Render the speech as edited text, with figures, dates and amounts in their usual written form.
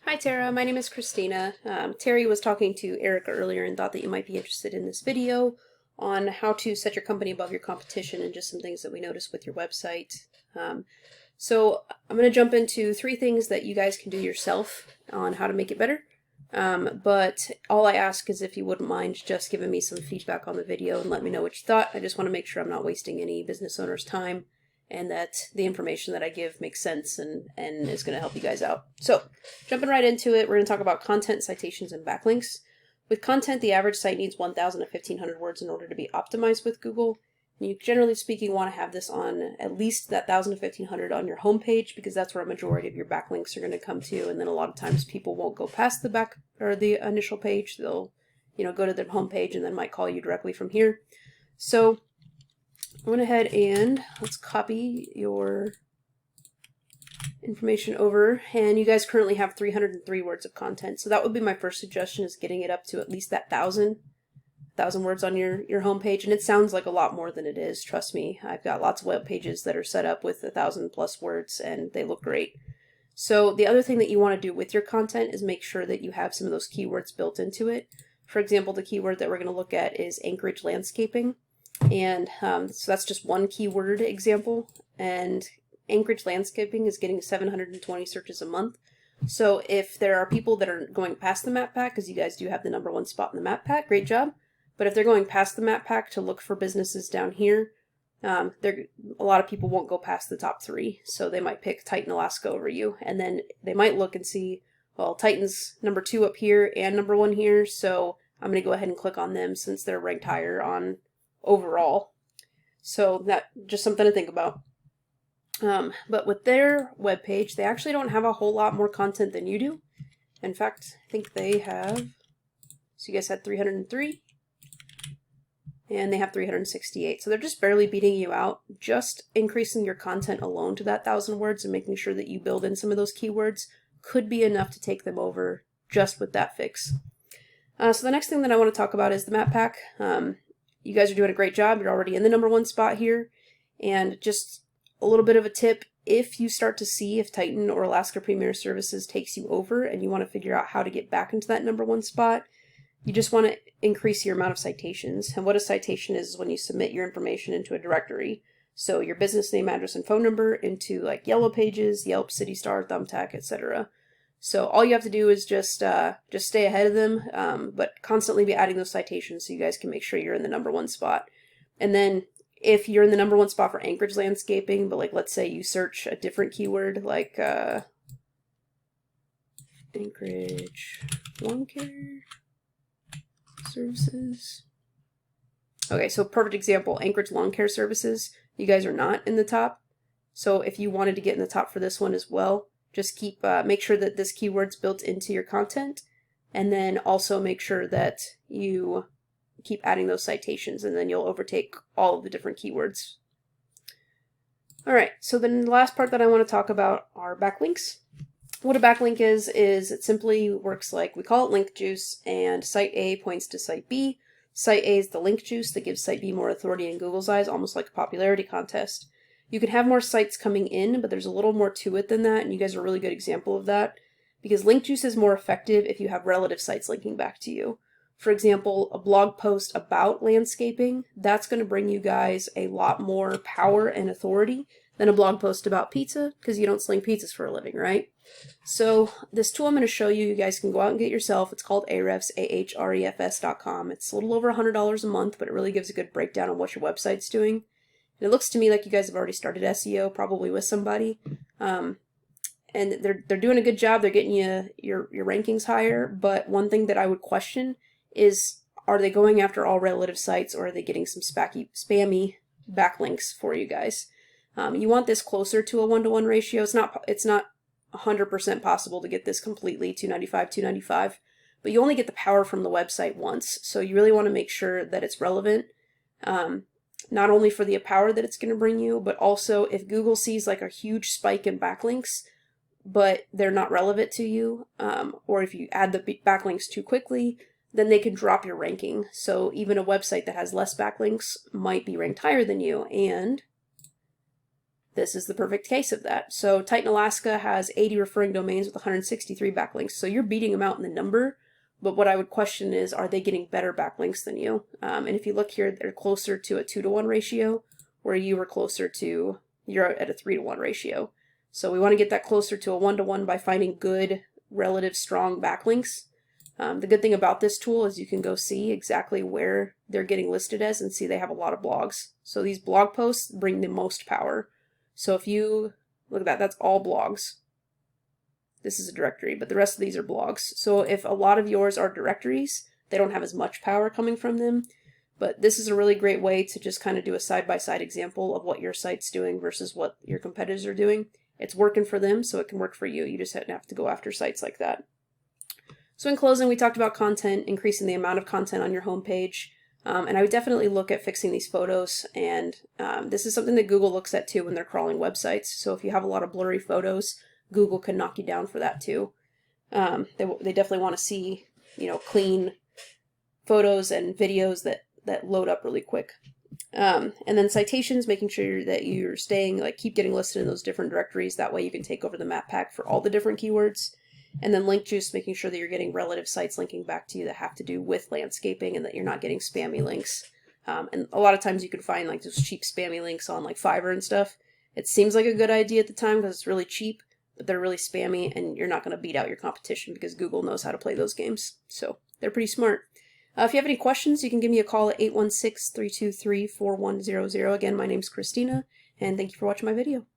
Hi Tara, my name is Christina. Terry was talking to Erica earlier and thought that you might be interested in this video on how to set your company above your competition and just some things that we noticed with your website. So I'm going to jump into 3 things that you guys can do yourself on how to make it better. But all I ask is if you wouldn't mind just giving me some feedback on the video and let me know what you thought. I just want to make sure I'm not wasting any business owners' time and that the information that I give makes sense and is going to help you guys out. So, jumping right into it, we're going to talk about content, citations, and backlinks. With content, the average site needs 1,000 to 1,500 words in order to be optimized with Google. And you, generally speaking, want to have this on at least that 1,000 to 1,500 on your homepage because that's where a majority of your backlinks are going to come to. And then a lot of times people won't go past the back or the initial page. They'll, go to their homepage and then might call you directly from here. So I went ahead and let's copy your information over, and you guys currently have 303 words of content. So that would be my first suggestion, is getting it up to at least that 1,000 words on your homepage. And it sounds like a lot more than it is. Trust me, I've got lots of web pages that are set up with 1,000+ words and they look great. So the other thing that you want to do with your content is make sure that you have some of those keywords built into it. For example, the keyword that we're going to look at is Anchorage landscaping. And so that's just one keyword example, and Anchorage landscaping is getting 720 searches a month. So if there are people that are going past the map pack, because you guys do have the #1 spot in the map pack, great job. But if they're going past the map pack to look for businesses down here, a lot of people won't go past the top 3. So they might pick Titan, Alaska over you, and then they might look and see, well, Titan's #2 up here and #1 here, so I'm going to go ahead and click on them since they're ranked higher on overall. So that just something to think about. But with their webpage, they actually don't have a whole lot more content than you do. In fact, I think they have, so you guys had 303, and they have 368. So they're just barely beating you out. Just increasing your content alone to that 1,000 words and making sure that you build in some of those keywords could be enough to take them over just with that fix. So the next thing that I want to talk about is the map pack. You guys are doing a great job. You're already in the #1 spot here. And just a little bit of a tip, if you start to see if Titan or Alaska Premier Services takes you over and you want to figure out how to get back into that #1 spot, you just want to increase your amount of citations. And what a citation is when you submit your information into a directory. So your business name, address, and phone number into like Yellow Pages, Yelp, City Star, Thumbtack, etc. So all you have to do is just stay ahead of them, but constantly be adding those citations so you guys can make sure you're in the #1 spot. And then if you're in the #1 spot for Anchorage landscaping, but like let's say you search a different keyword like Anchorage lawn care services. Okay, so perfect example, Anchorage lawn care services. You guys are not in the top. So if you wanted to get in the top for this one as well, just make sure that this keyword's built into your content, and then also make sure that you keep adding those citations, and then you'll overtake all of the different keywords. All right, so then the last part that I want to talk about are backlinks. What a backlink is it simply works like, we call it link juice, and site A points to site B. Site A is the link juice that gives site B more authority in Google's eyes, almost like a popularity contest. You can have more sites coming in, but there's a little more to it than that, and you guys are a really good example of that, because link juice is more effective if you have relative sites linking back to you. For example, a blog post about landscaping, that's going to bring you guys a lot more power and authority than a blog post about pizza, because you don't sling pizzas for a living, right? So this tool I'm going to show you, you guys can go out and get yourself. It's called Ahrefs, ahrefs.com. It's a little over $100 a month, but it really gives a good breakdown on what your website's doing. And it looks to me like you guys have already started SEO, probably with somebody. And they're doing a good job. They're getting your rankings higher. But one thing that I would question is, are they going after all relative sites, or are they getting some spammy backlinks for you guys? You want this closer to a 1-to-1 ratio. It's not 100% possible to get this completely 295, but you only get the power from the website once. So you really want to make sure that it's relevant. Not only for the power that it's going to bring you, but also if Google sees like a huge spike in backlinks, but they're not relevant to you, or if you add the backlinks too quickly, then they can drop your ranking. So even a website that has less backlinks might be ranked higher than you. And this is the perfect case of that. So Titan Alaska has 80 referring domains with 163 backlinks. So you're beating them out in the number, but what I would question is, are they getting better backlinks than you? And if you look here, they're closer to a 2-to-1 ratio, where you were closer to, you're at a 3-to-1 ratio. So we want to get that closer to a 1-to-1 by finding good, relative strong backlinks. The good thing about this tool is you can go see exactly where they're getting listed as and see they have a lot of blogs. So these blog posts bring the most power. So if you look at that, that's all blogs. This is a directory, but the rest of these are blogs. So if a lot of yours are directories, they don't have as much power coming from them. But this is a really great way to just kind of do a side-by-side example of what your site's doing versus what your competitors are doing. It's working for them, so it can work for you. You just have to go after sites like that. So in closing, we talked about content, increasing the amount of content on your homepage. And I would definitely look at fixing these photos. And this is something that Google looks at too when they're crawling websites. So if you have a lot of blurry photos, Google can knock you down for that too. They definitely want to see, clean photos and videos that load up really quick. And then citations, making sure that you're keep getting listed in those different directories. That way you can take over the map pack for all the different keywords. And then link juice, making sure that you're getting relative sites linking back to you that have to do with landscaping and that you're not getting spammy links. And a lot of times you can find like those cheap spammy links on like Fiverr and stuff. It seems like a good idea at the time because it's really cheap, but they're really spammy and you're not going to beat out your competition because Google knows how to play those games. So they're pretty smart. If you have any questions, you can give me a call at 816-323-4100. Again, my name's Christina, and thank you for watching my video.